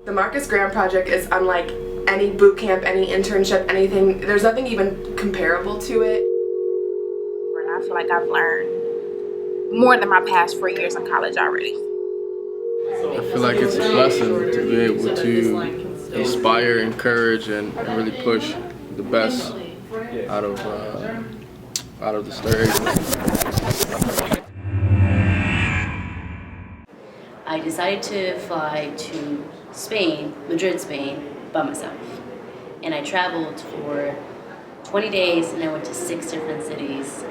The Marcus Graham Project is unlike any boot camp, any internship, anything. There's nothing even comparable to it. And I feel like I've learned more than my past 4 years in college already. I feel like it's a blessing to be able to inspire, encourage, and really push the best out of the STIRvivors. I decided to fly to Spain, Madrid, Spain, by myself. And I traveled for 20 days and I went to 6 different cities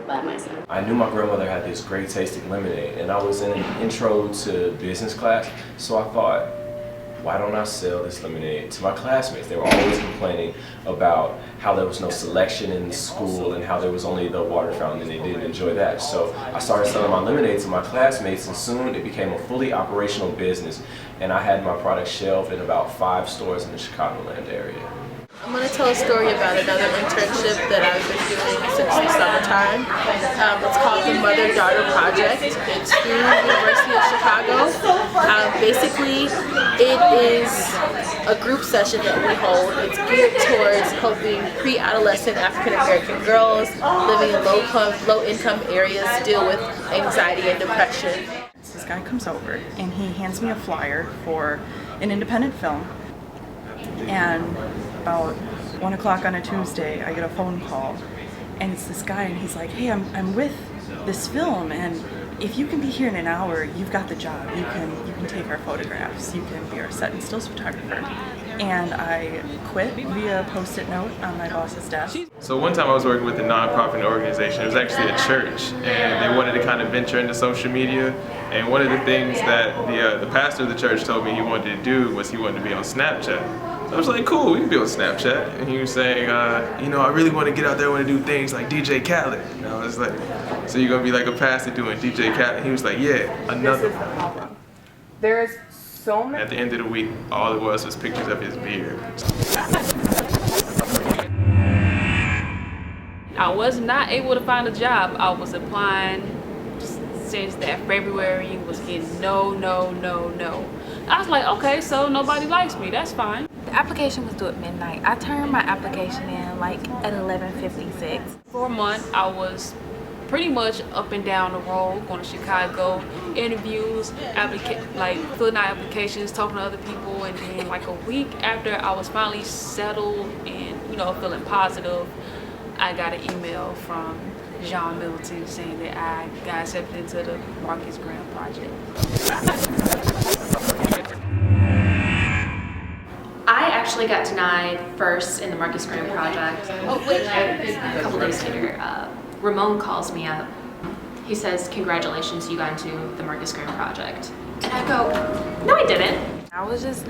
by myself. I knew my grandmother had this great tasting lemonade, and I was in an intro to business class, so I thought, why don't I sell this lemonade to my classmates? They were always complaining about how there was no selection in school and how there was only the water fountain and they didn't enjoy that. So I started selling my lemonade to my classmates, and soon it became a fully operational business, and I had my product shelved in about 5 stores in the Chicagoland area. I'm going to tell a story about another internship that I've been doing since the summertime. It's called the Mother-Daughter Project. It's through the University of Chicago. Basically, it is a group session that we hold. It's geared towards helping pre-adolescent African-American girls living in low-income areas deal with anxiety and depression. This guy comes over and he hands me a flyer for an independent film. And about 1 o'clock on a Tuesday, I get a phone call, and it's this guy, and he's like, "Hey, I'm with this film, and if you can be here in an hour, you've got the job. You can take our photographs. You can be our set and stills photographer." And I quit via post-it note on my boss's desk. So one time I was working with a nonprofit organization. It was actually a church, and they wanted to kind of venture into social media. And one of the things that the pastor of the church told me he wanted to do was he wanted to be on Snapchat. I was like, cool, we can be on Snapchat. And he was saying, you know, I really want to get out there, I want to do things like DJ Khaled. And I was like, so you're going to be like a pastor doing DJ Khaled? And he was like, yeah, another one. There's so many. At the end of the week, all it was pictures of his beard. I was not able to find a job. I was applying since that February, was getting no. I was like, okay, so nobody likes me, that's fine. The application was due at midnight. I turned my application in like at 11:56. For a month, I was pretty much up and down the road, going to Chicago, interviews, filling out applications, talking to other people, and then like a week after I was finally settled and, you know, feeling positive, I got an email from John Middleton saying that I got accepted into the Marcus Graham Project. I actually got denied first in the Marcus Graham Project. A couple days later, Ramon calls me up. He says, "Congratulations, you got into the Marcus Graham Project." And I go, "No, I didn't." I was just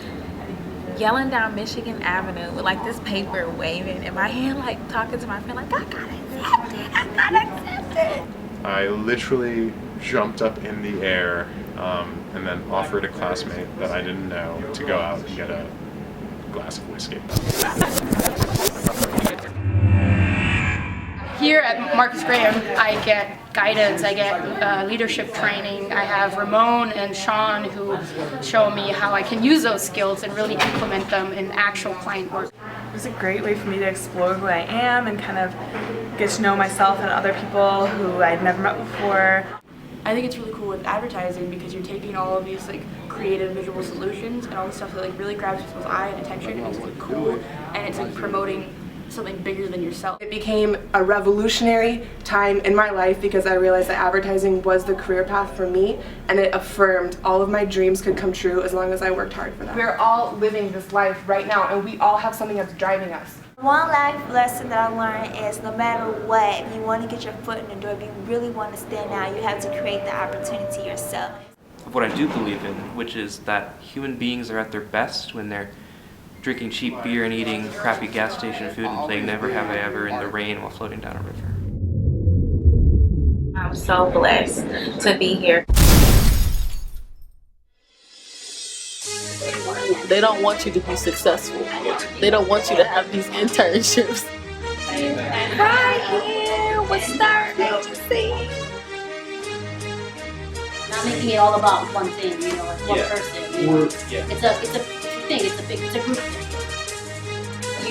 yelling down Michigan Avenue with like this paper waving in my hand, like talking to my friend, like, I got accepted. I literally jumped up in the air and then offered a classmate that I didn't know to go out and get a glass of whiskey. Here at Marcus Graham, I get guidance, I get leadership training. I have Ramon and Sean who show me how I can use those skills and really implement them in actual client work. It was a great way for me to explore who I am and kind of get to know myself and other people who I'd never met before. I think it's really cool with advertising because you're taking all of these like creative visual solutions and all the stuff that like really grabs people's eye and attention, and it's like cool, and it's like promoting something bigger than yourself. It became a revolutionary time in my life because I realized that advertising was the career path for me, and it affirmed all of my dreams could come true as long as I worked hard for them. We're all living this life right now, and we all have something that's driving us. One life lesson that I learned is no matter what, if you want to get your foot in the door, if you really want to stand out, you have to create the opportunity yourself. What I do believe in, which is that human beings are at their best when they're drinking cheap beer and eating crappy gas station food and playing Never Have I Ever in the rain while floating down a river. I'm so blessed to be here. They don't want you to be successful. They don't want you to have these internships. Right here with STIRvivors. Not making it all about one thing, you know, like one person. You know? It's a thing. It's a group thing.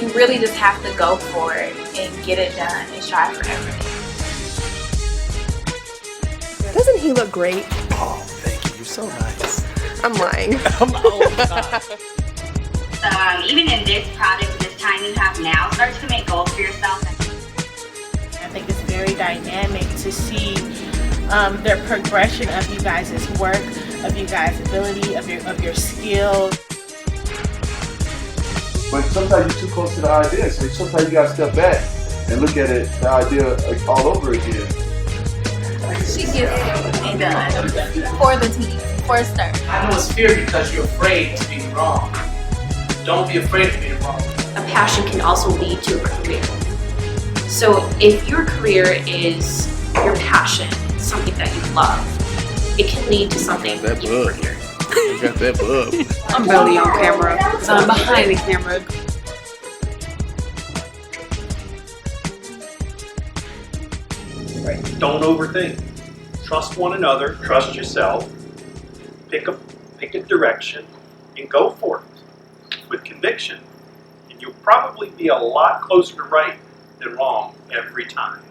You really just have to go for it and get it done and strive for everything. Doesn't he look great? Oh, thank you. You're so nice. I'm lying. Even in this product, this time you have now, start to make goals for yourself. I think it's very dynamic to see their progression of you guys' work, of you guys' ability, of your skills. But sometimes you're too close to the idea, so sometimes you gotta step back and look at it, the idea all over again. She gets it done for the team, for STIR. I know it's fear because you're afraid to be wrong. Don't be afraid of being wrong. A passion can also lead to a career. So if your career is your passion, something that you love, it can lead to something even greater. You got that bub. I'm barely on camera because I'm behind the camera. Don't overthink. Trust one another, trust yourself, pick a direction, and go for it with conviction. And you'll probably be a lot closer to right than wrong every time.